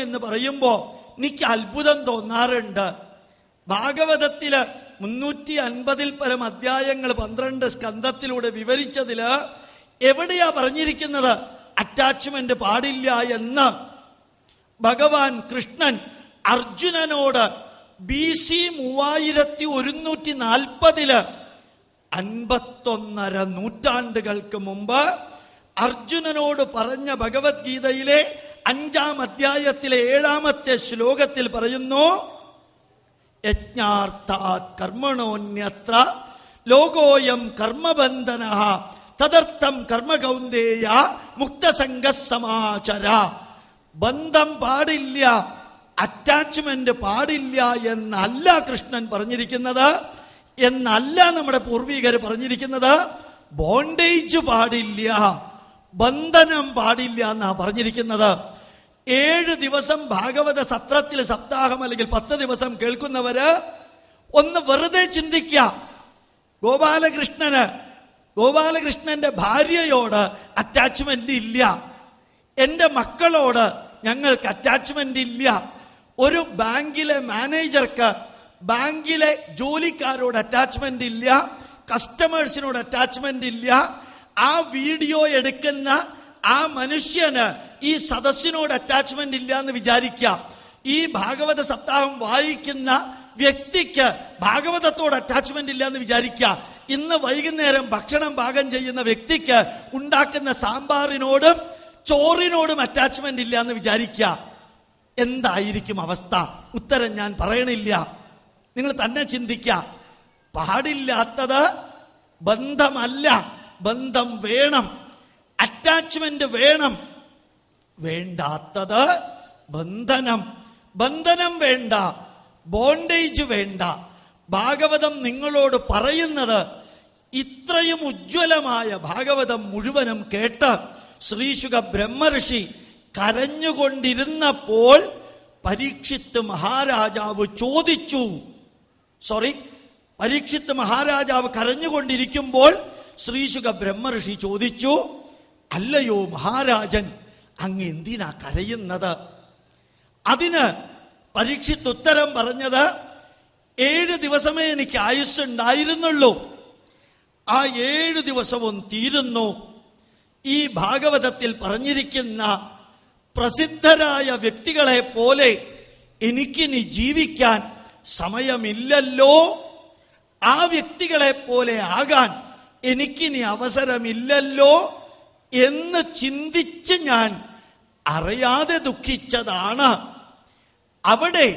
എന്ന് പറയുമ്പോ എനിക്ക് അത്ഭുതം തോന്നാറുണ്ട്. ഭാഗവതത്തില് 350 പരം അധ്യായങ്ങൾ 12 സ്കന്ധത്തിലൂടെ വിവരിച്ചതില് എവിടെയാ പറഞ്ഞിരിക്കുന്നത് അറ്റാച്ച്മെന്റ് പാടില്ല എന്ന്? ഭഗവാൻ കൃഷ്ണൻ അർജുനനോട് BC 3140 51.5 നൂറ്റാണ്ടുകൾക്ക് മുമ്പ് അർജുനനോട് പറഞ്ഞ ഭഗവത്ഗീതയിലെ 5-ാം അധ്യായത്തിലെ 7-ാമത്തെ ശ്ലോകത്തിൽ പറയുന്നു, യജ്ഞാർത്ഥാത് കർമ്മണോന്യത്ര ലോകോയം കർമ്മബന്ധനഃ തദർത്ഥം കർമ്മകൗന്ദേയ മുക്തസംഗഃ സമാചര. ബന്ധം പാടില്ല, അറ്റാച്ച്മെന്റ് പാടില്ല എന്നല്ല കൃഷ്ണൻ പറഞ്ഞിരിക്കുന്നത്, എന്നല്ല നമ്മുടെ പൂർവികർ പറഞ്ഞിരിക്കുന്നത്. ബോണ്ടേജ് പാടില്ല, ബന്ധനം പാടില്ല എന്നാ പറഞ്ഞിരിക്കുന്നത്. 7 ദിവസം ഭാഗവത സത്രത്തിൽ സപ്താഹം അല്ലെങ്കിൽ 10 ദിവസം കേൾക്കുന്നവര് ഒന്ന് വെറുതെ ചിന്തിക്കുക. ഗോപാലകൃഷ്ണന്റെ ഭാര്യയോട് അറ്റാച്ച്മെന്റ് ഇല്ല, എൻ്റെ മക്കളോട് ഞങ്ങൾക്ക് അറ്റാച്ച്മെന്റ് ഇല്ല, ഒരു ബാങ്കിലെ മാനേജർക്ക് ബാങ്കിലെ ജോലിക്കാരോട് അറ്റാച്ച്മെന്റ് ഇല്ല, കസ്റ്റമേഴ്സിനോട് അറ്റാച്ച്മെന്റ് ഇല്ല, ആ വീഡിയോ എടുക്കുന്ന ആ മനുഷ്യന് ഈ സദസ്സിനോട് അറ്റാച്ച്മെന്റ് ഇല്ല എന്ന് വിചാരിക്കാം. ഈ ഭാഗവത സപ്താഹം വായിക്കുന്ന വ്യക്തിക്ക് ഭാഗവതത്തോട് അറ്റാച്ച്മെന്റ് ഇല്ല എന്ന് വിചാരിക്കാം. ഇന്ന് വൈകുന്നേരം ഭക്ഷണം പാകം ചെയ്യുന്ന വ്യക്തിക്ക് ഉണ്ടാക്കുന്ന സാമ്പാറിനോടും ചോറിനോടും അറ്റാച്ച്മെന്റ് ഇല്ല എന്ന് വിചാരിക്കാം. എന്തായിരിക്കും അവസ്ഥ? ഉത്തരം ഞാൻ പറയണില്ല, നിങ്ങൾ തന്നെ ചിന്തിക്കാം. പാടില്ലാത്തത് ബന്ധമല്ല, ബന്ധം വേണം, അറ്റാച്ച്മെന്റ് വേണം. വേണ്ടാത്തത് ബന്ധനം. ബന്ധനം വേണ്ട, ബോണ്ടേജ് വേണ്ട. ഭാഗവതം നിങ്ങളോട് പറയുന്നത് ഇത്രയും ഉജ്ജ്വലമായ ഭാഗവതം മുഴുവനും കേട്ട് ശ്രീശുക ബ്രഹ്മർഷി കരഞ്ഞുകൊണ്ടിരുന്നപ്പോൾ പരീക്ഷിത്ത് മഹാരാജാവ് കരഞ്ഞുകൊണ്ടിരിക്കുമ്പോൾ ശ്രീശുക ബ്രഹ്മർഷി ചോദിച്ചു, അല്ലയോ മഹാരാജൻ, അങ്ങ് എന്തിനാ കരയുന്നത്? അതിന് പരീക്ഷിത്ത് ഉത്തരം പറഞ്ഞത്, 7 ദിവസമേ എനിക്ക് ആയുസ്സുണ്ടായിരുന്നുള്ളൂ, ആ 7 ദിവസവും തീരുന്നു. ഈ ഭാഗവതത്തിൽ പറഞ്ഞിരിക്കുന്ന പ്രസിദ്ധരായ വ്യക്തികളെ പോലെ എനിക്കിനി ജീവിക്കാൻ സമയമില്ലല്ലോ, ആ വ്യക്തികളെ പോലെ ആകാൻ എനിക്കിനി അവസരമില്ലല്ലോ എന്ന് ചിന്തിച്ച് ഞാൻ അറിയാതെ ദുഃഖിച്ചതാണ്. അവിടെ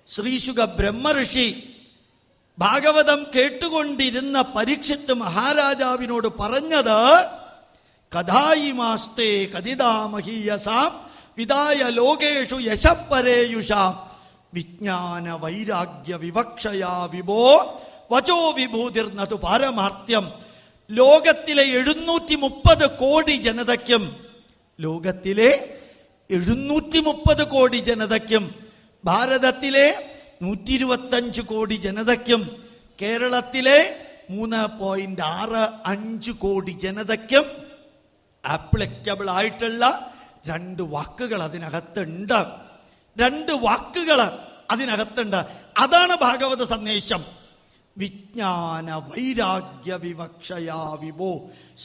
ശ്രീശുക ബ്രഹ്മർഷി ഭാഗവതം കേട്ടുകൊണ്ടിരുന്ന പരീക്ഷിത്ത് മഹാരാജാവിനോട് പറഞ്ഞത്, കഥായിമാസ്തേ കഥിതാമഹീയസാം വിദായ ലോകേഷു യശപ്പരേയുഷാം വിജ്ഞാന വൈരാഗ്യ വിവക്ഷയാ വിഭോ വചോ വിഭൂതിർന്നതു പാരമാർത്ഥ്യം. ലോകത്തിലെ 730 കോടി ജനതയ്ക്കും, ലോകത്തിലെ 730 കോടി ജനതയ്ക്കും, ഭാരതത്തിലെ 125 കോടി ജനതയ്ക്കും, കേരളത്തിലെ 3.65 കോടി ജനതയ്ക്കും ആപ്ലിക്കബിൾ ആയിട്ടുള്ള 2 വാക്കുകൾ അതിനകത്തുണ്ട്. 2 വാക്കുകൾ അതിനകത്തുണ്ട്. അതാണ് ഭാഗവത സന്ദേശം. വിജ്ഞാന വൈരാഗ്യ വിവക്ഷയാ വിഭോ.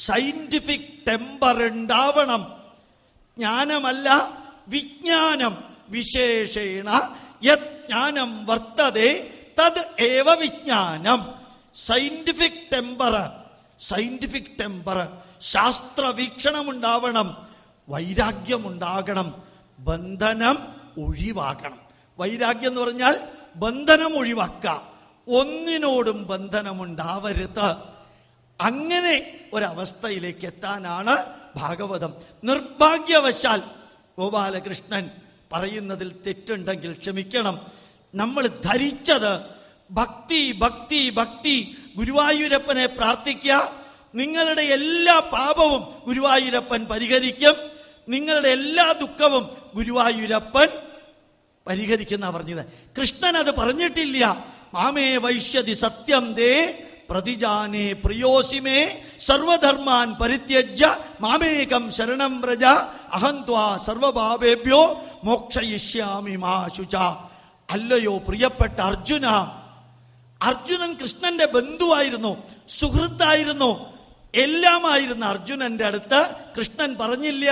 സയന്റിഫിക് ടെമ്പർ ഉണ്ടാവണം. ജ്ഞാനമല്ല, വിജ്ഞാനം. വിശേഷേണ യത് ജ്ഞാനം വർത്തതേ തത് ഏവ വിജ്ഞാനം. സയന്റിഫിക് ടെമ്പർ, ശാസ്ത്ര വീക്ഷണം ഉണ്ടാവണം, വൈരാഗ്യമുണ്ടാകണം, ബന്ധനം ഒഴിവാക്കണം. വൈരാഗ്യം എന്ന് പറഞ്ഞാൽ ബന്ധനം ഒഴിവാക്കുക, ഒന്നിനോടും ബന്ധനമുണ്ടാവരുത്. അങ്ങനെ ഒരവസ്ഥയിലേക്ക് എത്താനാണ് ഭാഗവതം. നിർഭാഗ്യവശാൽ ഗോപാലകൃഷ്ണൻ പറയുന്നതിൽ തെറ്റുണ്ടെങ്കിൽ ക്ഷമിക്കണം. നമ്മൾ ധരിച്ചത് ഭക്തി ഭക്തി ഭക്തി, ഗുരുവായൂരപ്പനെ പ്രാർത്ഥിക്കുക, നിങ്ങളുടെ എല്ലാ പാപവും ഗുരുവായൂരപ്പൻ പരിഹരിക്കും, നിങ്ങളുടെ എല്ലാ ദുഃഖവും ഗുരുവായൂരപ്പൻ പരിഹരിക്കുന്ന പറഞ്ഞത്. കൃഷ്ണൻ അത് പറഞ്ഞിട്ടില്ല. മാമേ വൈശ്യതി സത്യം ദേ പ്രതിജാനേ പ്രിയോസിമേ സർവധർമാൻ പരിത്യജ്യ മാമേകം ശരണം വ്രജ അഹം ത്വാ സർവപാപേഭ്യോ മോക്ഷയിഷ്യാമി മാ ശുച. അല്ലയോ പ്രിയപ്പെട്ട അർജുന, അർജുനൻ കൃഷ്ണന്റെ ബന്ധുവായിരുന്നു, സുഹൃത്തായിരുന്നു, എല്ലാമായിരുന്ന അർജുനന്റെ അടുത്ത് കൃഷ്ണൻ പറഞ്ഞില്ല,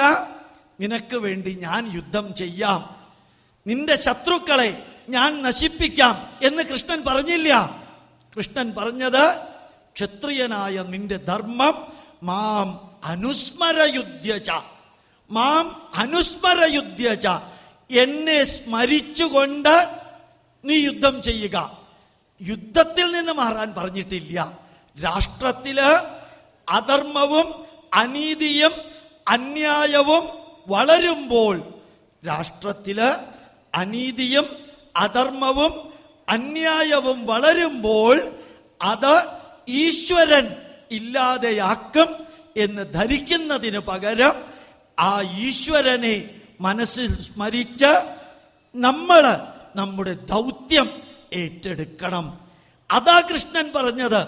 നിനക്ക് വേണ്ടി ഞാൻ യുദ്ധം ചെയ്യാം, നിന്റെ ശത്രുക്കളെ ഞാൻ നശിപ്പിക്കാം എന്ന് കൃഷ്ണൻ പറഞ്ഞില്ല. കൃഷ്ണൻ പറഞ്ഞത്, ക്ഷത്രിയനായ നിന്റെ ധർമ്മം മാം അനുസ്മരയുധ്യച, മാം അനുസ്മരയുധ്യച, എന്നെ സ്മരിച്ചുകൊണ്ട് നീ യുദ്ധം ചെയ്യുക. യുദ്ധത്തിൽ നിന്ന് മാറാൻ പറഞ്ഞിട്ടില്ല. രാഷ്ട്രത്തില് അധർമ്മവും അനീതിയും അന്യായവും വളരുമ്പോൾ, രാഷ്ട്രത്തില് അനീതിയും അധർമ്മവും അന്യായവും വളരുമ്പോൾ അത് ഈശ്വരൻ ഇല്ലാതെയാക്കും എന്ന് ധരിക്കുന്നതിന് പകരം ആ ഈശ്വരനെ മനസ്സിൽ സ്മരിച്ച് നമ്മൾ നമ്മുടെ ദൗത്യം ഏറ്റെടുക്കണം. അതാ കൃഷ്ണൻ പറഞ്ഞത്,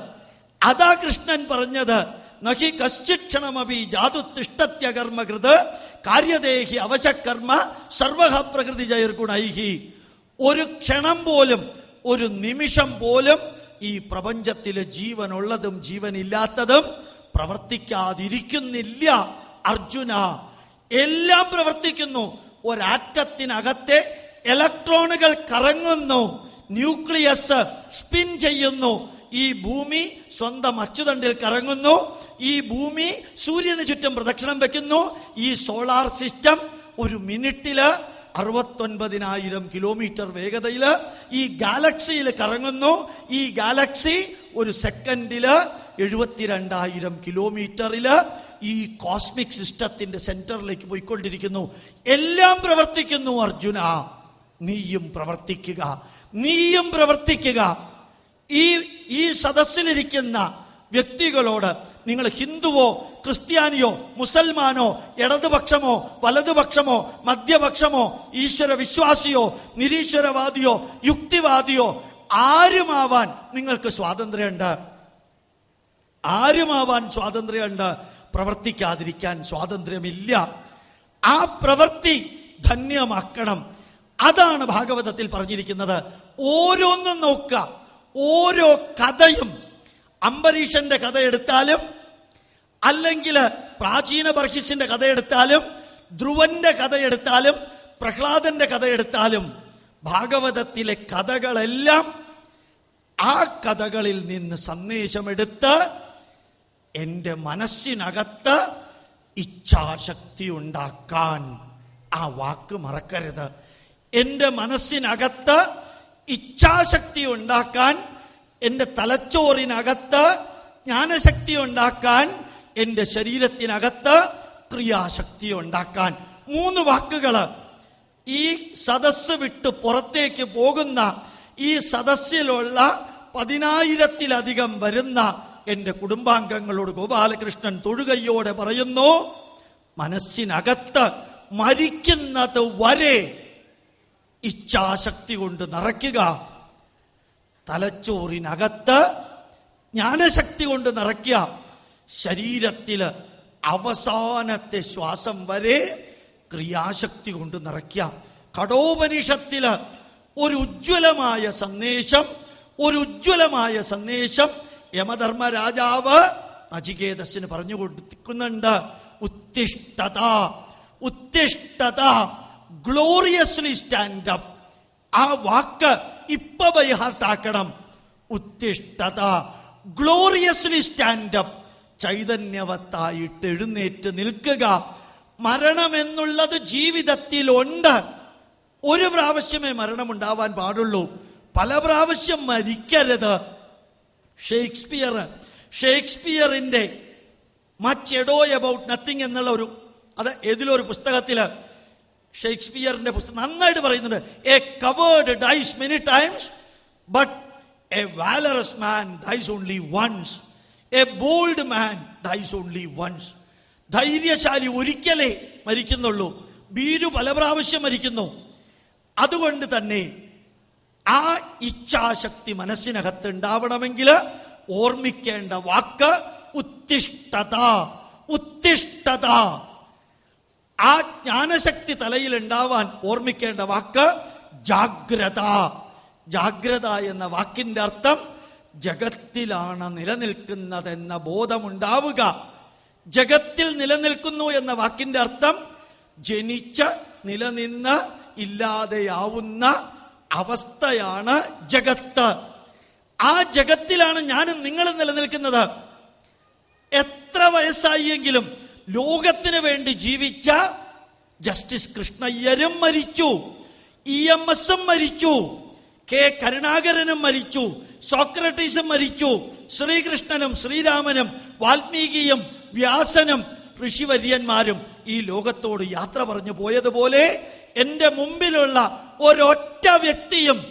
അതാ കൃഷ്ണൻ പറഞ്ഞത്. നഹി കശ്ചിക്ഷണമപി ജാതുത്തിഷ്ടത്യകർമ്മകൃത് കാര്യദേഹി അവശകർമ്മ സർവഹ പ്രകൃതി ജൈർഗുണൈഹി. ഒരു ക്ഷണം പോലും, ഒരു നിമിഷം പോലും ഈ പ്രപഞ്ചത്തിലെ ജീവനുള്ളതും ജീവനില്ലാത്തതും പ്രവർത്തിക്കാതിരിക്കുന്നില്ല അർജുന. എല്ലാം പ്രവർത്തിക്കുന്നു. ഒരാറ്റത്തിനകത്തെ ഇലക്ട്രോണുകൾ കറങ്ങുന്നു, ന്യൂക്ലിയസ് സ്പിൻ ചെയ്യുന്നു, ഈ ഭൂമി സ്വന്തം അച്ചുതണ്ടിൽ കറങ്ങുന്നു, ഈ ഭൂമി സൂര്യന് ചുറ്റും പ്രദക്ഷിണം വെക്കുന്നു, ഈ സോളാർ സിസ്റ്റം ഒരു മിനിറ്റില് 69,000 കിലോമീറ്റർ വേഗതയില് ഈ ഗാലക്സിയിൽ കറങ്ങുന്നു, ഈ ഗാലക്സി ഒരു സെക്കൻഡില് 72,000 കിലോമീറ്ററില് ഈ കോസ്മിക് സിസ്റ്റത്തിന്റെ സെന്ററിലേക്ക് പോയിക്കൊണ്ടിരിക്കുന്നു. എല്ലാം പ്രവർത്തിക്കുന്നു അർജുന. നീയും പ്രവർത്തിക്കുക, നീയും പ്രവർത്തിക്കുക. ഈ സദസ്സിലിരിക്കുന്ന വ്യക്തികളോട് നിങ്ങൾ ഹിന്ദുവോ ക്രിസ്ത്യാനിയോ മുസൽമാനോ ഇടതുപക്ഷമോ വലതുപക്ഷമോ മധ്യപക്ഷമോ ഈശ്വര വിശ്വാസിയോ നിരീശ്വരവാദിയോ യുക്തിവാദിയോ ആരുമാവാൻ നിങ്ങൾക്ക് സ്വാതന്ത്ര്യമുണ്ട്, ആരുമാവാൻ സ്വാതന്ത്ര്യമുണ്ട്. പ്രവർത്തിക്കാതിരിക്കാൻ സ്വാതന്ത്ര്യമില്ല. ആ പ്രവൃത്തി ധന്യമാക്കണം. അതാണ് ഭാഗവതത്തിൽ പറഞ്ഞിരിക്കുന്നത്. ഓരോന്നും നോക്കുക, ഓരോ കഥയും, അംബരീഷന്റെ കഥ എടുത്താലും അല്ലെങ്കിൽ പ്രാചീന ബർഹിസിന്റെ കഥ എടുത്താലും ധ്രുവന്റെ കഥ എടുത്താലും പ്രഹ്ലാദന്റെ കഥ എടുത്താലും ഭാഗവതത്തിലെ കഥകളെല്ലാം ആ കഥകളിൽ നിന്ന് സന്ദേശമെടുത്ത് എൻ്റെ മനസ്സിനകത്ത് ഇച്ഛാശക്തി ഉണ്ടാക്കാൻ, ആ വാക്ക് മറക്കരുത്, എൻ്റെ മനസ്സിനകത്ത് ഇച്ഛാശക്തി ഉണ്ടാക്കാൻ, എൻ്റെ തലച്ചോറിനകത്ത് ജ്ഞാനശക്തി ഉണ്ടാക്കാൻ, എൻ്റെ ശരീരത്തിനകത്ത് ക്രിയാശക്തി ഉണ്ടാക്കാൻ. 3 വാക്കുകൾ. ഈ സദസ്സ് വിട്ട് പുറത്തേക്ക് പോകുന്ന ഈ സദസ്സിലുള്ള 10,000-ത്തിലധികം വരുന്ന എൻ്റെ കുടുംബാംഗങ്ങളോട് ഗോപാലകൃഷ്ണൻ തൊഴുകയോടെ പറയുന്നു, മനസ്സിനകത്ത് മരിക്കുന്നത് വരെ ഇച്ഛാശക്തി കൊണ്ട് നിറയ്ക്കുക. തലച്ചോറിനകത്ത് ജ്ഞാനശക്തി കൊണ്ട് നിറയ്ക്കുക. ശരീരത്തില് അവസാനത്തെ ശ്വാസം വരെ ക്രിയാശക്തി കൊണ്ട് നിറയ്ക്കുക. കഠോപനിഷത്തില് ഒരു ഉജ്ജ്വലമായ സന്ദേശം, ഒരു ഉജ്ജ്വലമായ സന്ദേശം യമധർമ്മ രാജാവ് നചികേതസിന് പറഞ്ഞു കൊടുക്കുന്നുണ്ട്. ഉത്തിഷ്ഠത, ഉത്തിഷ്ഠത, ഗ്ലോറിയസ്ലി സ്റ്റാൻഡ് അപ്പ്. ആ വാക്ക് ഇപ്പൊ ബൈ ഹാർട്ട് ആക്കണം. ഉത്തിഷ്ഠത, ഗ്ലോറിയസ്ലി സ്റ്റാൻഡ് അപ്പ്. ചൈതന്യവത്തായിട്ട് എഴുന്നേറ്റ് നിൽക്കുക. മരണമെന്നുള്ളത് ജീവിതത്തിലുണ്ട്. ഒരു പ്രാവശ്യമേ മരണമുണ്ടാവാൻ പാടുള്ളൂ, പല പ്രാവശ്യം മരിക്കരുത്. ഷേക്സ്പിയറിന്റെ മച്ച് എഡോ എബൌട്ട് നത്തിങ് എന്നുള്ള അത് ഏതിലൊരു പുസ്തകത്തില് ഷേക്സ്പിയറിന്റെ പുസ്തകം നന്നായിട്ട് പറയുന്നുണ്ട്. A coward dies many times but a valorous man dies only once. A bold man dies only once. ധൈര്യശാലി ഒരിക്കലേ മരിക്കുന്നുള്ളൂ, ഭീരു പല പ്രാവശ്യം മരിക്കുന്നു. അതുകൊണ്ട് തന്നെ ആ ഇച്ഛാശക്തി മനസ്സിനകത്ത് ഉണ്ടാവണമെങ്കിൽ ഓർമ്മിക്കേണ്ട വാക്ക് ഉത്തിഷ്ഠത. ഉത്തിഷ്ഠത. ആ ജ്ഞാനശക്തി തലയിൽ ഉണ്ടാവാൻ ഓർമ്മിക്കേണ്ട വാക്ക് ജാഗ്രത. ജാഗ്രത എന്ന വാക്കിന്റെ അർത്ഥം ജഗത്തിലാണ് നിലനിൽക്കുന്നതെന്ന ബോധമുണ്ടാവുക. ജഗത്തിൽ നിലനിൽക്കുന്നു എന്ന വാക്കിന്റെ അർത്ഥം ജനിച്ച് നിലനിന്ന് ഇല്ലാതെയാവുന്ന അവസ്ഥയാണ് ജഗത്ത്. ആ ജഗത്തിലാണ് ഞാനും നിങ്ങളും നിലനിൽക്കുന്നത്. എത്ര വയസ്സായെങ്കിലും ലോകത്തിന് വേണ്ടി ജീവിച്ച ജസ്റ്റിസ് കൃഷ്ണയ്യരും മരിച്ചു, EMS മരിച്ചു, കെ കരുണാകരനും മരിച്ചു, സോക്രട്ടീസും മരിച്ചു, ശ്രീകൃഷ്ണനും ശ്രീരാമനും വാൽമീകിയും വ്യാസനും ഋഷിവര്യന്മാരും ഈ ലോകത്തോട് യാത്ര പറഞ്ഞു പോയതുപോലെ എന്റെ മുമ്പിലുള്ള ഒരൊറ്റ വ്യക്തിയും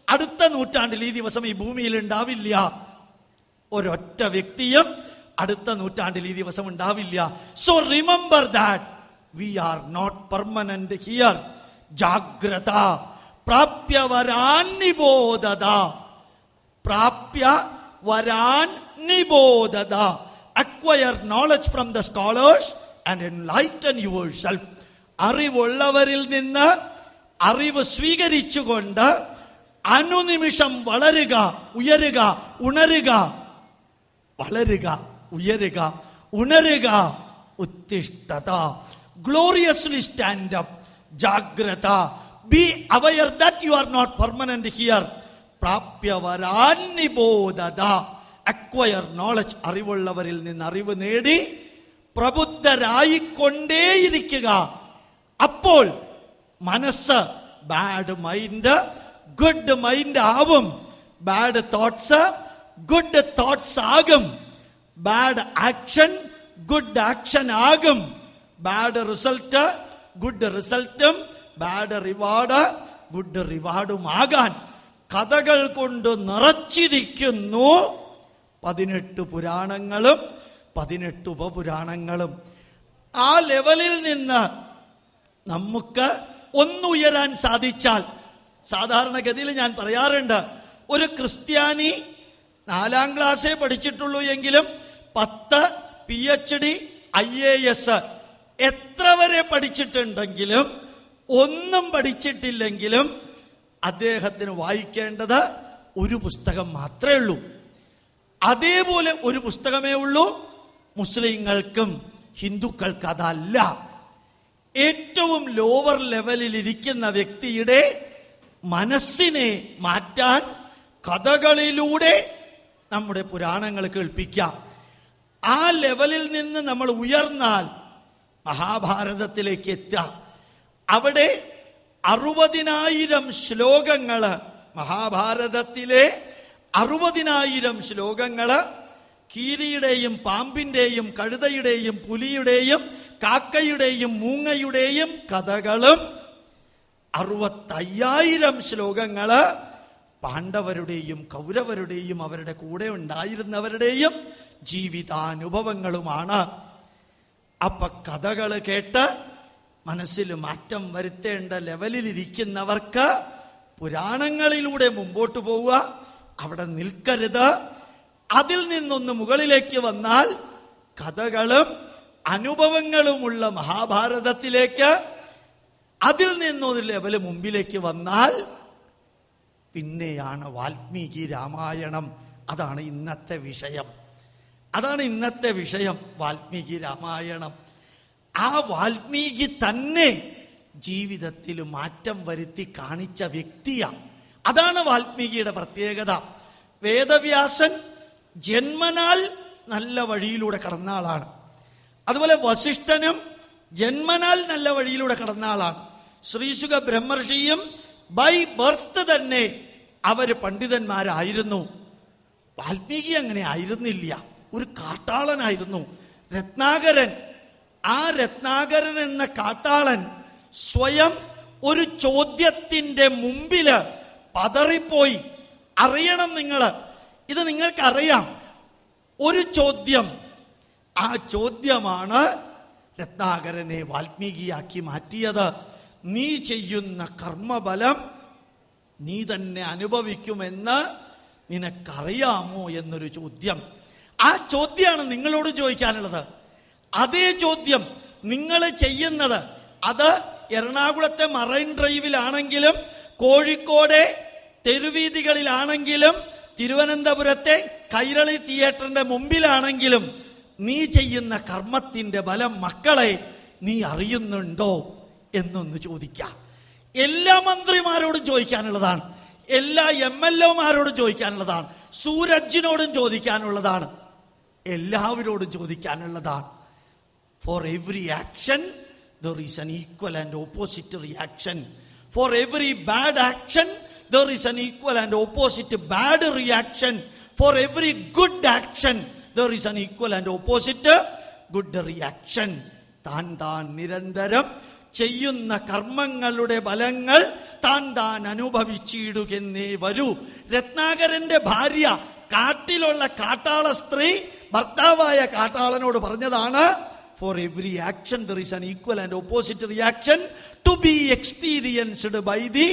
അടുത്ത നൂറ്റാണ്ടിൽ ഈ ദിവസം ഈ ഭൂമിയിൽ ഉണ്ടാവില്ല. ഒരൊറ്റ വ്യക്തിയും അടുത്ത നൂറ്റാണ്ടിൽ ഈ ദിവസം ഉണ്ടാവില്ല. So remember that we are not permanent here. ജാഗ്രത. പ്രാപ്യ വരാൻ നിബോധത. പ്രാപ്യ വരാൻ നിബോധത. Acquire knowledge from the scholars and enlighten yourself. അറിവുള്ളവരിൽ നിന്ന് അറിവ് സ്വീകരിച്ചുകൊണ്ട് അനുനിമിഷം വളരുക, ഉയരുക, ഉണരുക. വളരുക, ഉയരുക, ഉണരുക. ഉത്തിഷ്ഠത. Gloriously stand up. ജാഗ്രത. Be aware that you are not permanent here. പ്രാപ്യ വരാൻ നിബോധത. Acquire knowledge. അറിവുള്ളവരിൽ നിന്ന് അറിവ് നേടി പ്രബുദ്ധരായിക്കൊണ്ടേയിരിക്കുക. അപ്പോൾ മനസ്സ് ബാഡ് മൈൻഡ് ഗുഡ് മൈൻഡ് ആവും. ബാഡ് തോട്ട്സ് ഗുഡ് തോട്ട്സ് ആകും. ബാഡ് ആക്ഷൻ ഗുഡ് ആക്ഷൻ ആകും. ബാഡ് റിസൾട്ട് ഗുഡ് റിസൾട്ടും ബാഡ് റിവാർഡ് ഗുഡ് റിവാർഡും ആകാൻ കഥകൾ കൊണ്ട് നിറച്ചിരിക്കുന്നു 18 പുരാണങ്ങളും 18 ഉപപുരാണങ്ങളും. ആ ലെവലിൽ നിന്ന് നമുക്ക് ഒന്നുയരാൻ സാധിച്ചാൽ, സാധാരണഗതിയിൽ ഞാൻ പറയാറുണ്ട്, ഒരു ക്രിസ്ത്യാനി 4ാം ക്ലാസ്സേ പഠിച്ചിട്ടുള്ളൂ എങ്കിലും 10 PhD IAS എത്ര വരെ പഠിച്ചിട്ടുണ്ടെങ്കിലും ഒന്നും പഠിച്ചിട്ടില്ലെങ്കിലും അദ്ദേഹത്തിന് വായിക്കേണ്ടത് ഒരു പുസ്തകം മാത്രമേ ഉള്ളൂ. അതേപോലെ ഒരു പുസ്തകമേ ഉള്ളൂ. മുസ്ലിങ്ങൾക്കും ഹിന്ദുക്കൾക്ക് അതല്ല. ഏറ്റവും ലോവർ ലെവലിൽ ഇരിക്കുന്ന വ്യക്തിയുടെ മനസ്സിനെ മാറ്റാൻ കഥകളിലൂടെ നമ്മുടെ പുരാണങ്ങൾ കേൾപ്പിക്കാം. ആ ലെവലിൽ നിന്ന് നമ്മൾ ഉയർന്നാൽ മഹാഭാരതത്തിലേക്ക് എത്താം. അവിടെ 60,000 ശ്ലോകങ്ങള്, മഹാഭാരതത്തിലെ 60,000 ശ്ലോകങ്ങള് കീരിയുടെയും പാമ്പിന്റെയും കഴുതയുടെയും പുലിയുടെയും കാക്കയുടെയും മൂങ്ങയുടെയും കഥകളും 65,000 ശ്ലോകങ്ങള് പാണ്ഡവരുടെയും കൗരവരുടെയും അവരുടെ കൂടെ ഉണ്ടായിരുന്നവരുടെയും ജീവിതാനുഭവങ്ങളുമാണ്. അപ്പൊ കഥകൾ കേട്ട് മനസ്സിൽ മാറ്റം വരുത്തേണ്ട ലെവലിലിരിക്കുന്നവർക്ക് പുരാണങ്ങളിലൂടെ മുമ്പോട്ട് പോവുക. അവിടെ നിൽക്കരുത്. അതിൽ നിന്നൊന്ന് മുകളിലേക്ക് വന്നാൽ കഥകളും അനുഭവങ്ങളുമുള്ള മഹാഭാരതത്തിലേക്ക്, അതിൽ നിന്നൊരു ലെവല് മുമ്പിലേക്ക് വന്നാൽ പിന്നെയാണ് വാൽമീകി രാമായണം. അതാണ് ഇന്നത്തെ വിഷയം. അതാണ് ഇന്നത്തെ വിഷയം, വാൽമീകി രാമായണം. ആ വാൽമീകി തന്നെ ജീവിതത്തിൽ മാറ്റം വരുത്തി കാണിച്ച വ്യക്തിയാണ്. അതാണ് വാൽമീകിയുടെ പ്രത്യേകത. വേദവ്യാസൻ ജന്മനാൽ നല്ല വഴിയിലൂടെ കടന്ന ആളാണ്. അതുപോലെ വസിഷ്ഠനും ജന്മനാൽ നല്ല വഴിയിലൂടെ കടന്ന ആളാണ്. ശ്രീശുക ബ്രഹ്മർഷിയും ബൈ ബർത്ത് തന്നെ അവര് പണ്ഡിതന്മാരായിരുന്നു. വാൽമീകി അങ്ങനെ ആയിരുന്നില്ല, ഒരു കാട്ടാളനായിരുന്നു. രത്നാകരൻ, ആ രത്നാകരൻ എന്ന കാട്ടാളൻ സ്വയം ഒരു ചോദ്യത്തിന്റെ മുമ്പില് പതറിപ്പോയി. അറിയണം നിങ്ങള്, ഇത് നിങ്ങൾക്കറിയാം. ഒരു ചോദ്യം, ആ ചോദ്യമാണ് രത്നാകരനെ വാൽമീകിയാക്കി മാറ്റിയത്. നീ ചെയ്യുന്ന കർമ്മബലം നീ തന്നെ അനുഭവിക്കുമെന്ന് നിനക്കറിയാമോ എന്നൊരു ചോദ്യം. ആ ചോദ്യമാണ് നിങ്ങളോട് ചോദിക്കാനുള്ളത്. അതേ ചോദ്യം നിങ്ങൾ ചെയ്യുന്നത് അത് എറണാകുളത്തെ മറൈൻ ഡ്രൈവിലാണെങ്കിലും കോഴിക്കോടെ തെരുവീതികളിലാണെങ്കിലും തിരുവനന്തപുരത്തെ കൈരളി തിയേറ്ററിന്റെ മുമ്പിലാണെങ്കിലും നീ ചെയ്യുന്ന കർമ്മത്തിന്റെ ബലം മക്കളെ നീ അറിയുന്നുണ്ടോ എന്നൊന്ന് ചോദിക്കാം. എല്ലാ മന്ത്രിമാരോടും ചോദിക്കാനുള്ളതാണ്, എല്ലാ MLA-മാരോടും ചോദിക്കാനുള്ളതാണ്, സൂരജിനോടും ചോദിക്കാനുള്ളതാണ്, എല്ലാവരോടും ചോദിക്കാനുള്ളതാണ്. For every action there is an equal and opposite reaction. For every bad action there is an equal and opposite bad reaction. For every good action there is an equal and opposite good reaction. താൻ നിരന്തരം ചെയ്യുന്ന കർമ്മങ്ങളുടെ ഫലങ്ങൾ താൻ അനുഭവിച്ചിടുകെന്നേ വരൂ. രത്നാകരന്റെ ഭാര്യ, കാട്ടിലുള്ള കാട്ടാള സ്ത്രീ, ഭർത്താവായ കാട്ടാളനോട് പറഞ്ഞതാണ്, For every action there is an equal and opposite reaction to be experienced by the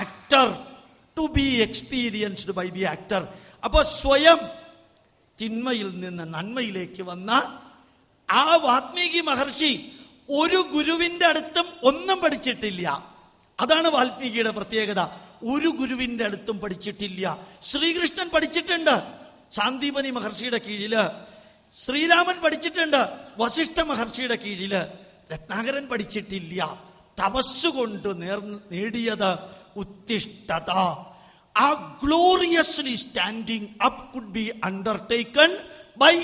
actor. To be experienced by the actor. അപ്പോൾ സ്വയം തിന്മയിൽ നിന്ന് നന്മയിലേക്ക് വന്ന ആ വാൽമീകി മഹർഷി ഒരു ഗുരുവിന്റെ അടുത്തും ഒന്നും പഠിച്ചിട്ടില്ല. അതാണ് വാൽമീകിയുടെ പ്രത്യേകത. ഒരു ഗുരുവിന്റെ അടുത്തും പഠിച്ചിട്ടില്ല. ശ്രീകൃഷ്ണൻ പഠിച്ചിട്ടുണ്ട് ശാന്തിപനി മഹർഷിയുടെ കീഴില്, ശ്രീരാമൻ പഠിച്ചിട്ടുണ്ട് വസിഷ്ഠ മഹർഷിയുടെ കീഴില്. രത്നാകരൻ പഠിച്ചിട്ടില്ല. തപസ്സുകൊണ്ട് നേടിയത് ഉത്തിഷ്ഠത. ആ gloriously standing up could be undertaken by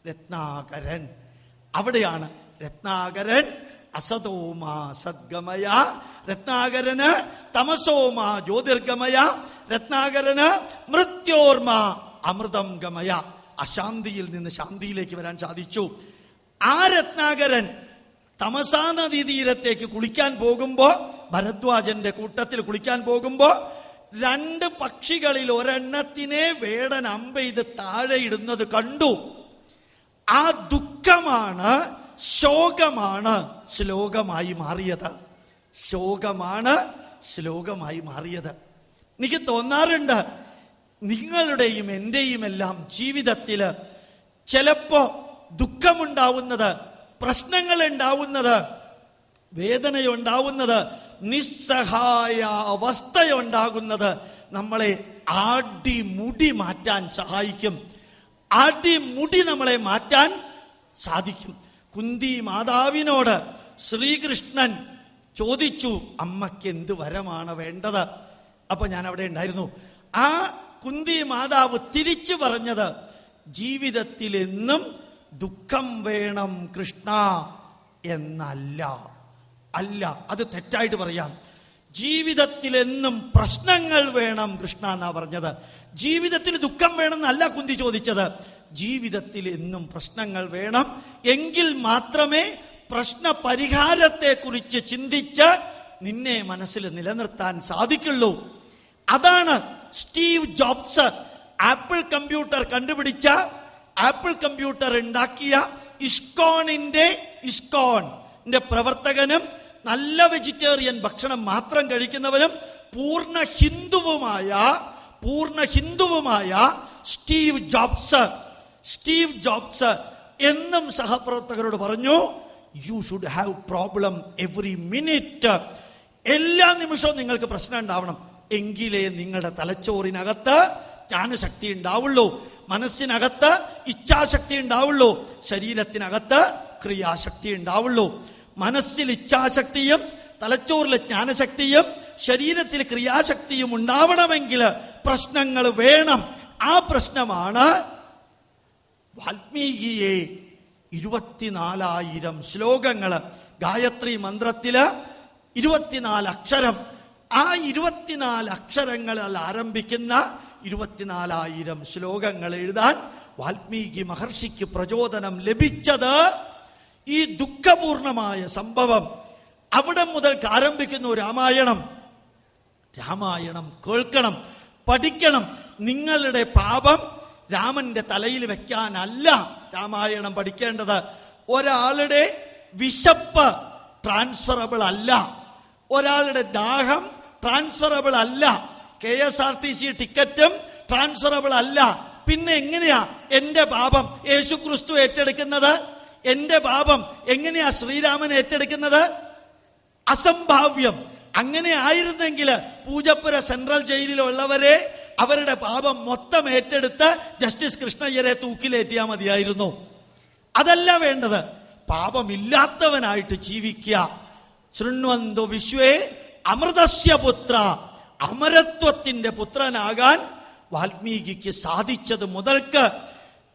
Ratnakaran. അവിടെയാണ് രത്നാകരൻ അസതോമാ സദ്ഗമയ, രത്നാകരന് തമസോമാ ജ്യോതിർഗമയ, രത്നാകരന് മൃത്യോർമ അമൃതം ഗമയ. അശാന്തിയിൽ നിന്ന് ശാന്തിയിലേക്ക് വരാൻ സാധിച്ചു. ആ രത്നാകരൻ തമസാ നദീതീരത്തേക്ക് കുളിക്കാൻ പോകുമ്പോ, ഭരദ്വാജന്റെ കൂട്ടത്തിൽ കുളിക്കാൻ പോകുമ്പോ, 2 പക്ഷികളിൽ ഒരെണ്ണത്തിനെ വേടൻ അമ്പെയ്ത് താഴെ ഇടുന്നത് കണ്ടു. ആ ദുഃഖമാണ്, ശോകമാണ് ശ്ലോകമായി മാറിയത്. ശോകമാണ് ശ്ലോകമായി മാറിയത്. എനിക്ക് തോന്നാറുണ്ട്, നിങ്ങളുടെയും എന്റെയും എല്ലാം ജീവിതത്തിൽ ചിലപ്പോ ദുഃഖമുണ്ടാവുന്നത്, പ്രശ്നങ്ങൾ ഉണ്ടാവുന്നത്, വേദനയുണ്ടാവുന്നത്, നിസ്സഹായ അവസ്ഥയുണ്ടാകുന്നത് നമ്മളെ ആടിമുടി മാറ്റാൻ സഹായിക്കും. ആടിമുടി നമ്മളെ മാറ്റാൻ സാധിക്കും. കുന്തി മാതാവിനോട് ശ്രീകൃഷ്ണൻ ചോദിച്ചു, അമ്മയ്ക്ക് എന്ത് വരമാണ് വേണ്ടത്? അപ്പൊ ഞാൻ അവിടെ ഉണ്ടായിരുന്നു. ആ കുന്തി മാതാവ് തിരിച്ചു പറഞ്ഞത്, ജീവിതത്തിൽ എന്നും ദുഃഖം വേണം കൃഷ്ണ എന്നല്ല. അല്ല, അത് തെറ്റായിട്ട് പറയാം. ജീവിതത്തിൽ എന്നും പ്രശ്നങ്ങൾ വേണം കൃഷ്ണ എന്നാ പറഞ്ഞത്. ജീവിതത്തിൽ ദുഃഖം വേണമെന്നല്ല കുന്തി ചോദിച്ചത്. ജീവിതത്തിൽ എന്നും പ്രശ്നങ്ങൾ വേണം, എങ്കിൽ മാത്രമേ പ്രശ്ന പരിഹാരത്തെ കുറിച്ച് ചിന്തിച്ച് നിന്നെ മനസ്സിൽ നിലനിർത്താൻ സാധിക്കുള്ളൂ. അതാണ് സ്റ്റീവ് ജോബ്സ് ആപ്പിൾ കമ്പ്യൂട്ടർ കണ്ടുപിടിച്ച, ആപ്പിൾ കമ്പ്യൂട്ടർ ഉണ്ടാക്കിയ ഇസ്കോണിന്റെ പ്രവർത്തകനും നല്ല വെജിറ്റേറിയൻ ഭക്ഷണം മാത്രം കഴിക്കുന്നവനും പൂർണ്ണ ഹിന്ദുവുമായ സ്റ്റീവ് ജോബ്സ് എന്നും സഹപ്രവർത്തകരോട് പറഞ്ഞു, you should have problem every minute. എല്ലാ നിമിഷവും നിങ്ങൾക്ക് പ്രശ്നം ഉണ്ടാവണം, എങ്കിലേ നിങ്ങളുടെ തലച്ചോറിനകത്ത് ജ്ഞാനശക്തി ഉണ്ടാവുള്ളൂ, മനസ്സിനകത്ത് ഇച്ഛാശക്തി ഉണ്ടാവുള്ളൂ, ശരീരത്തിനകത്ത് ക്രിയാശക്തി ഉണ്ടാവുള്ളൂ. മനസ്സിൽ ഇച്ഛാശക്തിയും തലച്ചോറിലെ ജ്ഞാനശക്തിയും ശരീരത്തിൽ ക്രിയാശക്തിയും ഉണ്ടാവണമെങ്കിൽ പ്രശ്നങ്ങൾ വേണം. ആ പ്രശ്നമാണ് വാൽമീകിയെ 24,000 ശ്ലോകങ്ങൾ, ഗായത്രി മന്ത്രത്തില് 24 അക്ഷരം, ആ 24 അക്ഷരങ്ങളിൽ ആരംഭിക്കുന്ന 24,000 ശ്ലോകങ്ങൾ എഴുതാൻ വാൽമീകി മഹർഷിക്ക് പ്രചോദനം ലഭിച്ചത് ഈ ദുഃഖപൂർണമായ സംഭവം. അവിടെ മുതൽ ആരംഭിക്കുന്നു രാമായണം. രാമായണം കേൾക്കണം, പഠിക്കണം. നിങ്ങളുടെ പാപം രാമന്റെ തലയിൽ വെക്കാനല്ല രാമായണം പഠിക്കേണ്ടത്. ഒരാളുടെ വിശപ്പ് ട്രാൻസ്ഫറബിൾ അല്ല, ഒരാളുടെ ദാഹം ട്രാൻസ്ഫറബിൾ അല്ല. KSRTC ടിക്കറ്റും ട്രാൻസ്ഫറബിൾ അല്ല. പിന്നെ എങ്ങനെയാ എന്റെ പാപം യേശുക്രിസ്തു ഏറ്റെടുക്കുന്നത്? എന്റെ പാപം എങ്ങനെയാ ശ്രീരാമൻ ഏറ്റെടുക്കുന്നത്? അസംഭാവ്യം. അങ്ങനെ ആയിരുന്നെങ്കിൽ പൂജപ്പുര സെൻട്രൽ ജയിലിലുള്ളവരെ അവരുടെ പാപം മൊത്തം ഏറ്റെടുത്ത് ജസ്റ്റിസ് കൃഷ്ണയ്യരെ തൂക്കിലേറ്റിയാൽ മതിയായിരുന്നു. അതല്ല വേണ്ടത്. പാപമില്ലാത്തവനായിട്ട് ജീവിക്കുക. ശൃണ്വന്തു വിശ്വേ അമൃതസ്യ പുത്ര, അമരത്വത്തിന്റെ പുത്രനാകാൻ വാൽമീകിക്ക് സാധിച്ചത് മുതൽക്ക്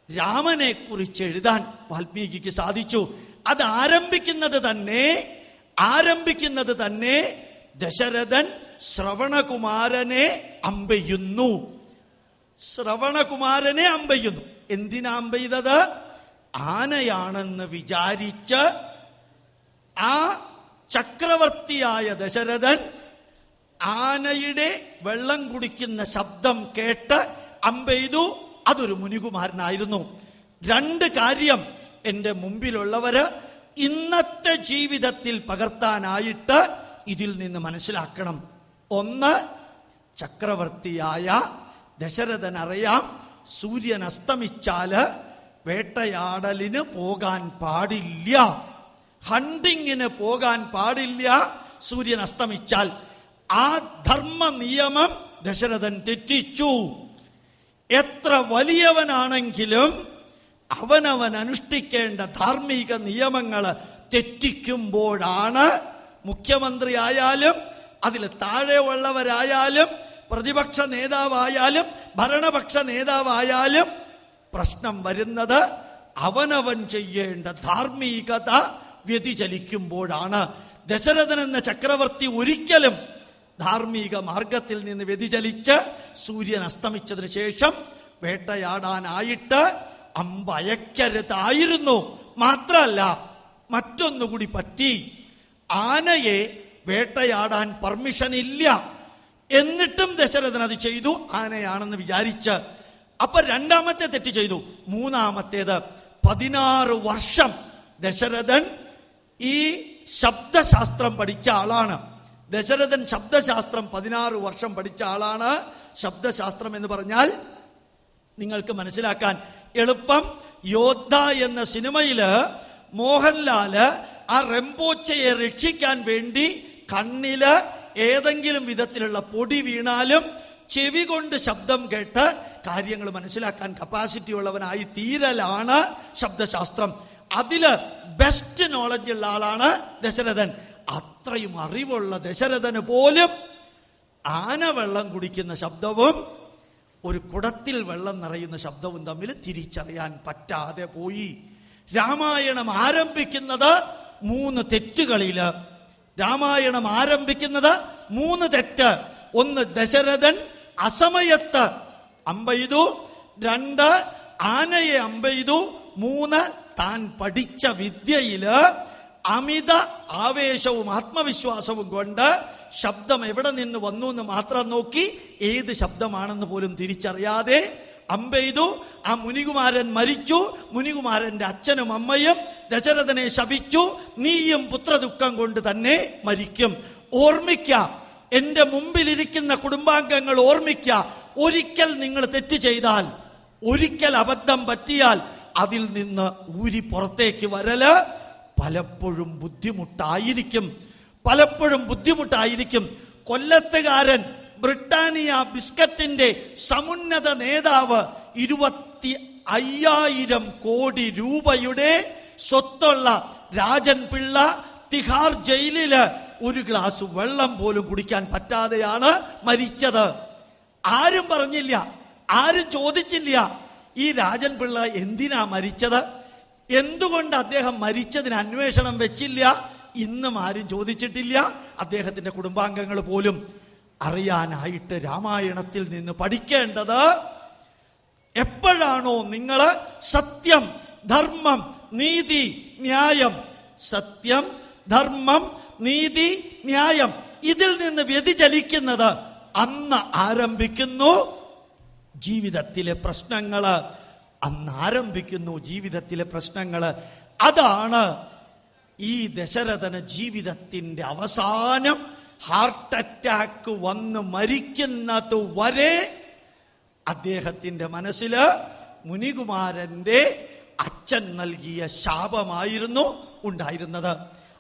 രാമനെ കുറിച്ച് എഴുതാൻ വാൽമീകിക്ക് സാധിച്ചു. അത് ആരംഭിക്കുന്നത് തന്നെ ദശരഥൻ ശ്രവണകുമാരനെ അമ്പെയ്യുന്നു. എന്തിനാ അമ്പെയ്തത്? ആനയാണെന്ന് വിചാരിച്ച് ആ ചക്രവർത്തിയായ ദശരഥൻ ആനയുടെ വെള്ളം കുടിക്കുന്ന ശബ്ദം കേട്ട് അമ്പെയ്തു. അതൊരു മുനികുമാരനായിരുന്നു. 2 കാര്യം എൻ്റെ മുമ്പിലുള്ളവര് ഇന്നത്തെ ജീവിതത്തിൽ പകർത്താനായിട്ട് ഇതിൽ നിന്ന് മനസ്സിലാക്കണം. 1, ചക്രവർത്തിയായ ദശരഥൻ അറിയാം സൂര്യൻ അസ്തമിച്ചാല് വേട്ടയാടലിന് പോകാൻ പാടില്ല, ഹണ്ടിങ്ങിന് പോകാൻ പാടില്ല സൂര്യൻ അസ്തമിച്ചാൽ. ആ ധർമ്മ നിയമം ദശരഥൻ തെറ്റിച്ചു. എത്ര വലിയവനാണെങ്കിലും അവനവൻ അനുഷ്ഠിക്കേണ്ട ധാർമ്മിക നിയമങ്ങൾ തെറ്റിക്കുമ്പോഴാണ് മുഖ്യമന്ത്രി ആയാലും അതിൽ താഴെ ഉള്ളവരായാലും പ്രതിപക്ഷ നേതാവായാലും ഭരണപക്ഷ നേതാവായാലും പ്രശ്നം വരുന്നത്. അവനവൻ ചെയ്യേണ്ട ധാർമ്മികത വ്യതിചലിക്കുമ്പോഴാണ്. ദശരഥൻ എന്ന ചക്രവർത്തി ഒരിക്കലും ധാർമ്മിക മാർഗത്തിൽ നിന്ന് വ്യതിചലിച്ച് സൂര്യൻ അസ്തമിച്ചതിന് ശേഷം വേട്ടയാടാനായിട്ട് അമ്പയക്കരുതായിരുന്നു. മാത്രല്ല മറ്റൊന്നുകൂടി പറ്റി. ആനയെ വേട്ടയാടാൻ പെർമിഷൻ ഇല്ല. എന്നിട്ടും ദശരഥൻ അത് ചെയ്തു, ആനയാണെന്ന് വിചാരിച്ച്. അപ്പൊ 2ാമത്തെ തെറ്റ് ചെയ്തു. 3ാമത്തേത് 16 വർഷം ദശരഥൻ ഈ ശബ്ദശാസ്ത്രം പഠിച്ച ആളാണ്. ദശരഥൻ ശബ്ദശാസ്ത്രം 16 വർഷം പഠിച്ച ആളാണ്. ശബ്ദശാസ്ത്രം എന്ന് പറഞ്ഞാൽ നിങ്ങൾക്ക് മനസ്സിലാക്കാൻ എളുപ്പം, യോദ്ധ എന്ന സിനിമയില് മോഹൻലാല് ആ റെംബോച്ചയെ രക്ഷിക്കാൻ വേണ്ടി കണ്ണില് ഏതെങ്കിലും വിധത്തിലുള്ള പൊടി വീണാലും ചെവി കൊണ്ട് ശബ്ദം കേട്ട് കാര്യങ്ങൾ മനസ്സിലാക്കാൻ കപ്പാസിറ്റി ഉള്ളവനായി തീരലാണ് ശബ്ദശാസ്ത്രം. അതില് ബെസ്റ്റ് നോളജ് ഉള്ള ആളാണ് ദശരഥൻ. അത്രയും അറിവുള്ള ദശരഥന് പോലും ആന വെള്ളം കുടിക്കുന്ന ശബ്ദവും ഒരു കുടത്തിൽ വെള്ളം നിറയുന്ന ശബ്ദവും തമ്മിൽ തിരിച്ചറിയാൻ പറ്റാതെ പോയി. രാമായണം ആരംഭിക്കുന്നത് 3 തെറ്റുകളില്. രാമായണം ആരംഭിക്കുന്നത് 3 തെറ്റ്. 1, ദശരഥൻ അസമയത്ത് അമ്പെയ്തു. 2, ആനയെ അമ്പെയ്തു. 3, താൻ പഠിച്ച വിദ്യയില് അമിത ആവേശവും ആത്മവിശ്വാസവും കൊണ്ട് ശബ്ദം എവിടെ നിന്ന് വന്നു എന്ന് മാത്രം നോക്കി ഏത് ശബ്ദമാണെന്ന് പോലും തിരിച്ചറിയാതെ അമ്പെയ്തു. ആ മുനികുമാരൻ മരിച്ചു. മുനികുമാരന്റെ അച്ഛനും അമ്മയും ദശരഥനെ ശപിച്ചു, നീയും പുത്രദുഃഖം കൊണ്ട് തന്നെ മരിക്കും. ഓർമ്മിക്ക, എന്റെ മുമ്പിലിരിക്കുന്ന കുടുംബാംഗങ്ങൾ ഓർമ്മിക്ക, ഒരിക്കൽ നിങ്ങൾ തെറ്റ് ചെയ്താൽ, ഒരിക്കൽ അബദ്ധം പറ്റിയാൽ അതിൽ നിന്ന് ഊരി പുറത്തേക്ക് വരല് പലപ്പോഴും ബുദ്ധിമുട്ടായിരിക്കും. കൊല്ലത്തുകാരൻ ബ്രിട്ടാനിയ ബിസ്ക്കറ്റിന്റെ സമുന്നത നേതാവ് 25,000 കോടി രൂപയുടെ സ്വത്തുള്ള രാജൻ പിള്ള തിഹാർ ജയിലില് 1 ഗ്ലാസ് വെള്ളം പോലും കുടിക്കാൻ പറ്റാതെയാണ് മരിച്ചത്. ആരും പറഞ്ഞില്ല, ആരും ചോദിച്ചില്ല ഈ രാജൻ പിള്ള എന്തിനാ മരിച്ചത്, എന്തുകൊണ്ട് അദ്ദേഹം മരിച്ചതിന് അന്വേഷണം വെച്ചില്ല. ഇന്നും ആരും ചോദിച്ചിട്ടില്ല. അദ്ദേഹത്തിന്റെ കുടുംബാംഗങ്ങൾ പോലും അറിയാനായിട്ട് രാമായണത്തിൽ നിന്ന് പഠിക്കേണ്ടത്, എപ്പോഴാണോ നിങ്ങൾ സത്യം, ധർമ്മം, നീതി, ന്യായം, സത്യം, ധർമ്മം, നീതി, ന്യായം ഇതിൽ നിന്ന് വ്യതിചലിക്കുന്നത്, അന്ന് ആരംഭിക്കുന്നു ജീവിതത്തിലെ പ്രശ്നങ്ങള്. അതാണ് ഈ ദശരഥന് ജീവിതത്തിന്റെ അവസാനം ഹാർട്ട് അറ്റാക്ക് വന്ന് മരിക്കുന്നത് വരെ അദ്ദേഹത്തിന്റെ മനസ്സില് മുനികുമാരന്റെ അച്ഛൻ നൽകിയ ശാപമായിരുന്നു ഉണ്ടായിരുന്നത്.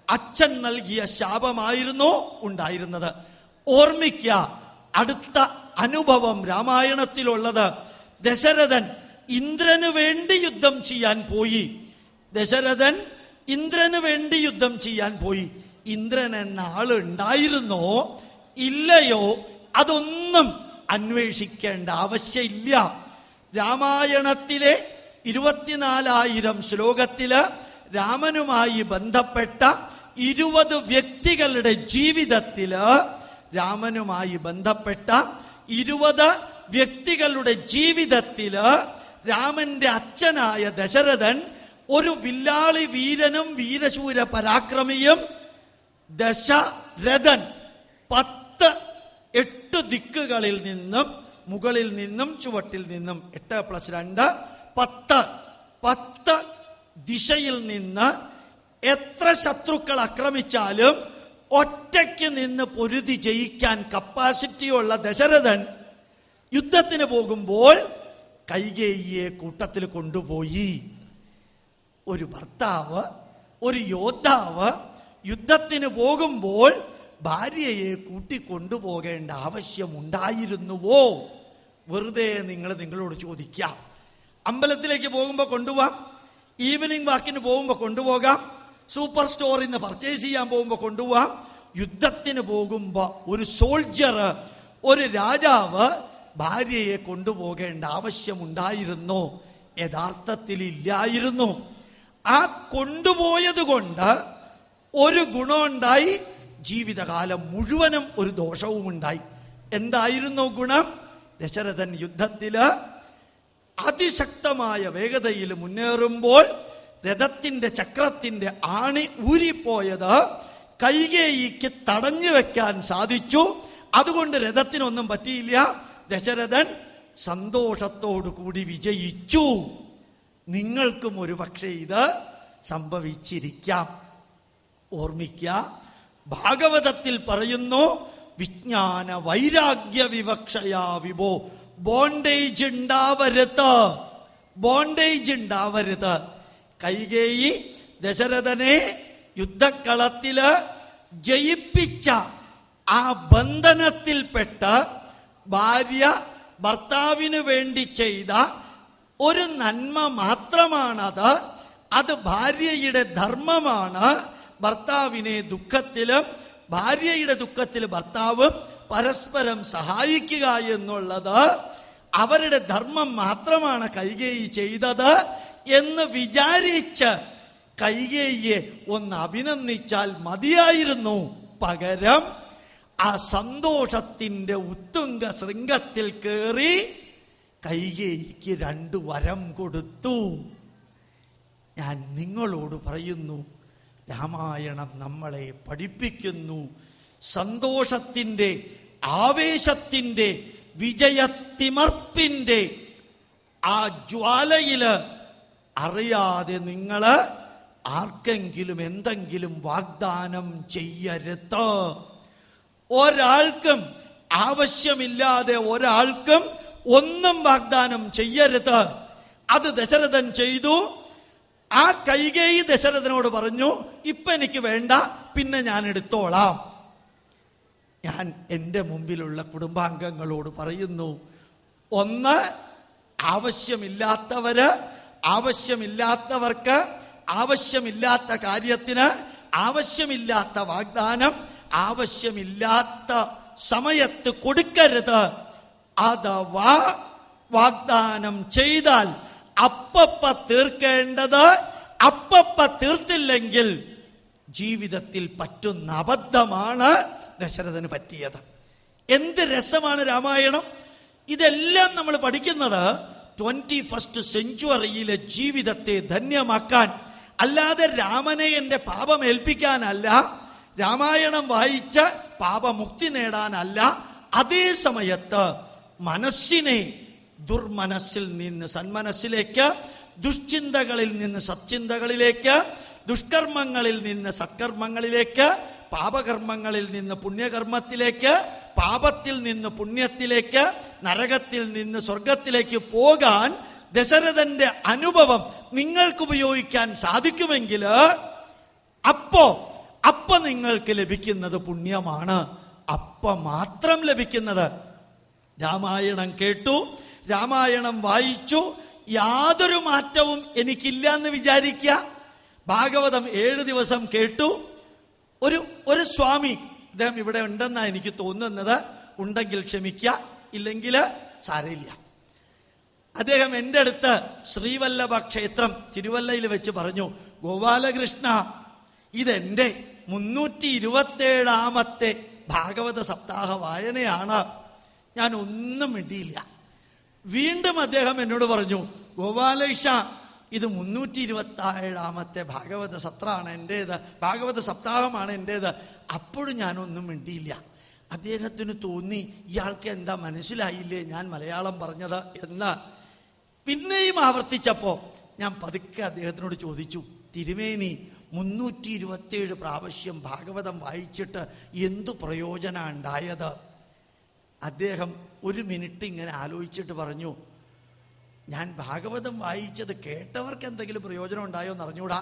അച്ഛൻ നൽകിയ ശാപമായിരുന്നു ഉണ്ടായിരുന്നത്. ഓർമ്മിക്കുക, അടുത്ത അനുഭവം രാമായണത്തിലുള്ളത്, ദശരഥൻ ഇന്ദ്രന് വേണ്ടി യുദ്ധം ചെയ്യാൻ പോയി. ദശരഥൻ ഇന്ദ്രന് വേണ്ടി യുദ്ധം ചെയ്യാൻ പോയി. ഇന്ദ്രൻ എന്ന ആളുണ്ടായിരുന്നോ ഇല്ലയോ അതൊന്നും അന്വേഷിക്കേണ്ട ആവശ്യമില്ല. രാമായണത്തിലെ 24,000 ശ്ലോകത്തില് രാമനുമായി ബന്ധപ്പെട്ട 20 വ്യക്തികളുടെ ജീവിതത്തില്, രാമനുമായി ബന്ധപ്പെട്ട 20 വ്യക്തികളുടെ ജീവിതത്തില് രാമന്റെ അച്ഛനായ ദശരഥൻ ഒരു വില്ലാളി വീരനും വീരശൂര പരാക്രമിയും. ദശരഥൻ 8 ദിക്കുകളിൽ നിന്നും, മുകളിൽ നിന്നും ചുവട്ടിൽ നിന്നും 8+2 10 ദിശയിൽ നിന്ന് എത്ര ശത്രുക്കൾ ആക്രമിച്ചാലും ഒറ്റയ്ക്ക് നിന്ന് പൊരുതി ജയിക്കാൻ കപ്പാസിറ്റിയുള്ള ദശരഥൻ യുദ്ധത്തിന് പോകുമ്പോൾ കൈകേയിയെ കൂട്ടത്തിൽ കൊണ്ടുപോയി. ഒരു ഭർത്താവ്, ഒരു യോദ്ധാവ് യുദ്ധത്തിന് പോകുമ്പോൾ ഭാര്യയെ കൂട്ടിക്കൊണ്ടുപോകേണ്ട ആവശ്യമുണ്ടായിരുന്നുവോ? വെറുതെ നിങ്ങളോട് ചോദിക്കാം. അമ്പലത്തിലേക്ക് പോകുമ്പോൾ കൊണ്ടുപോകാം, ഈവനിങ് വാക്കിന് പോകുമ്പോൾ കൊണ്ടുപോകാം, സൂപ്പർ സ്റ്റോറിൽ നിന്ന് പർച്ചേസ് ചെയ്യാൻ പോകുമ്പോൾ കൊണ്ടുപോകാം. യുദ്ധത്തിന് പോകുമ്പോൾ ഒരു സോൾജർ, ഒരു രാജാവ് ഭാര്യയെ കൊണ്ടുപോകേണ്ട ആവശ്യമുണ്ടായിരുന്നോ? യഥാർത്ഥത്തിൽ ഇല്ലായിരുന്നു. ആ കൊണ്ടുപോയത് കൊണ്ട് ഒരു ഗുണമുണ്ടായി, ജീവിതകാലം മുഴുവനും ഒരു ദോഷവും ഉണ്ടായി. എന്തായിരുന്നു ഗുണം? ദശരഥൻ യുദ്ധത്തില് അതിശക്തമായ വേഗതയിൽ മുന്നേറുമ്പോൾ രഥത്തിന്റെ ചക്രത്തിന്റെ ആണി ഊരിപ്പോയത് കൈകേയിക്ക് തടഞ്ഞു വെക്കാൻ സാധിച്ചു. അതുകൊണ്ട് രഥത്തിനൊന്നും പറ്റിയില്ല. ദശരഥൻ സന്തോഷത്തോടു കൂടി വിജയിച്ചു. നിങ്ങൾക്കും ഒരു പക്ഷേ ഇത് സംഭവിച്ചിരിക്കാം. ഓർമ്മിക്കുക, ഭാഗവതത്തിൽ പറയുന്നു, വിജ്ഞാന വൈരാഗ്യ വിവക്ഷയാ വിഭോ, ബോണ്ടേജ് ഉണ്ടാവരുത്, ബോണ്ടേജ് ഉണ്ടാവരുത്. കൈകേയി ദശരഥനെ യുദ്ധക്കളത്തില് ജയിപ്പിച്ച ആ ബന്ധനത്തിൽപ്പെട്ട് ഭാര്യ ഭർത്താവിന് വേണ്ടി ചെയ്ത ഒരു നന്മ മാത്രമാണത്. അത് ഭാര്യയുടെ ധർമ്മമാണ്. ഭർത്താവിനെ ദുഃഖത്തിലും ഭാര്യയുടെ ദുഃഖത്തിലും ഭർത്താവും പരസ്പരം സഹായിക്കുക എന്നുള്ളത് അവരുടെ ധർമ്മം മാത്രമാണ് കൈകേയി ചെയ്തത് എന്ന് വിചാരിച്ച് കൈകേയിയെ ഒന്ന് അഭിനന്ദിച്ചാൽ മതിയായിരുന്നു. പകരം ആ സന്തോഷത്തിന്റെ ഉത്തുംഗ ശൃംഗത്തിൽ കയറി കൈകേയിക്ക് 2 വരം കൊടുത്തു. ഞാൻ നിങ്ങളോട് പറയുന്നു, രാമായണം നമ്മളെ പഠിപ്പിക്കുന്നു, സന്തോഷത്തിന്റെ, ആവേശത്തിന്റെ, വിജയത്തിമർപ്പിന്റെ ആ ജ്വാലയില് അറിയാതെ നിങ്ങള് ആർക്കെങ്കിലും എന്തെങ്കിലും വാഗ്ദാനം ചെയ്യരുത്. ഒരാൾക്കും ആവശ്യമില്ലാതെ ഒരാൾക്കും ഒന്നും വാഗ്ദാനം ചെയ്യരുത്. അത് ദശരഥൻ ചെയ്തു. ആ കൈകേയി ദശരഥനോട് പറഞ്ഞു, ഇപ്പൊ എനിക്ക് വേണ്ട, പിന്നെ ഞാൻ എടുത്തോളാം. ഞാൻ എൻ്റെ മുമ്പിലുള്ള കുടുംബാംഗങ്ങളോട് പറയുന്നു, ഒന്ന്, ആവശ്യമില്ലാത്തവർക്ക് ആവശ്യമില്ലാത്ത കാര്യത്തിന് ആവശ്യമില്ലാത്ത വാഗ്ദാനം ആവശ്യമില്ലാത്ത സമയത്ത് കൊടുക്കരുത്. അഥവാ വാഗ്ദാനം ചെയ്താൽ അപ്പപ്പ തീർക്കേണ്ടത് അപ്പപ്പ തീർത്തില്ലെങ്കിൽ ജീവിതത്തിൽ പറ്റുന്ന അബദ്ധമാണ് ദശരഥന് പറ്റിയത്. എന്ത് രസമാണ് രാമായണം! ഇതെല്ലാം നമ്മൾ പഠിക്കുന്നത് 21st സെഞ്ച്വറിയിലെ ജീവിതത്തെ ധന്യമാക്കാൻ, അല്ലാതെ രാമനെ എൻ്റെ പാപം ഏൽപ്പിക്കാനല്ല, രാമായണം വായിച്ച് പാപമുക്തി നേടാനല്ല. അതേ സമയത്ത് മനസ്സിനെ ദുർമനസ്സിൽ നിന്ന് സന്മനസ്സിലേക്ക്, ദുഷ്ചിന്തകളിൽ നിന്ന് സത്ചിന്തകളിലേക്ക്, ദുഷ്കർമ്മങ്ങളിൽ നിന്ന് സത്കർമ്മങ്ങളിലേക്ക് പാപകർമ്മങ്ങളിൽ നിന്ന് പുണ്യകർമ്മത്തിലേക്ക്, പാപത്തിൽ നിന്ന് പുണ്യത്തിലേക്ക്, നരകത്തിൽ നിന്ന് സ്വർഗത്തിലേക്ക് പോകാൻ ദശരഥന്റെ അനുഭവം നിങ്ങൾക്ക് ഉപയോഗിക്കാൻ സാധിക്കുമെങ്കിൽ അപ്പൊ നിങ്ങൾക്ക് ലഭിക്കുന്നത് പുണ്യമാണ്. മാത്രം ലഭിക്കുന്നത്. രാമായണം കേട്ടു, രാമായണം വായിച്ചു, യാതൊരു മാറ്റവും എനിക്കില്ല എന്ന് വിചാരിക്കുക. ഭാഗവതം 7 ദിവസം കേട്ടു. ഒരു സ്വാമി, അദ്ദേഹം ഇവിടെ ഉണ്ടെന്നാണ് എനിക്ക് തോന്നുന്നത്, ഉണ്ടെങ്കിൽ ക്ഷമിക്കുക, ഇല്ലെങ്കിൽ സാരമില്ല. അദ്ദേഹം എൻ്റെ അടുത്ത് ശ്രീവല്ലഭ ക്ഷേത്രം തിരുവല്ലയിൽ വെച്ച് പറഞ്ഞു, ഗോപാലകൃഷ്ണ, ഇതെൻ്റെ 327ാമത്തെ ഭാഗവത സപ്താഹ വായനയാണ്. ഞാൻ ഒന്നും മിണ്ടിയില്ല. വീണ്ടും അദ്ദേഹം എന്നോട് പറഞ്ഞു, ഗോപാലകൃഷ്ണ, ഇത് 327ാമത്തെ ഭാഗവത സത്രമാണ് എൻ്റേത്, ഭാഗവത സപ്താഹമാണ് എൻ്റേത്. അപ്പോഴും ഞാനൊന്നും മിണ്ടിയില്ല. അദ്ദേഹത്തിന് തോന്നി ഇയാൾക്ക് എന്താ മനസ്സിലായില്ലേ ഞാൻ മലയാളം പറഞ്ഞത് എന്ന്. പിന്നെയും ആവർത്തിച്ചപ്പോൾ ഞാൻ പതുക്കെ അദ്ദേഹത്തിനോട് ചോദിച്ചു, തിരുമേനി, 327 പ്രാവശ്യം ഭാഗവതം വായിച്ചിട്ട് എന്തു പ്രയോജനം ഉണ്ടായത്? അദ്ദേഹം 1 മിനിറ്റ് ഇങ്ങനെ ആലോചിച്ചിട്ട് പറഞ്ഞു, ഞാൻ ഭാഗവതം വായിച്ചത് കേട്ടവർക്ക് എന്തെങ്കിലും പ്രയോജനം ഉണ്ടായോ എന്ന് അറിഞ്ഞൂടാ,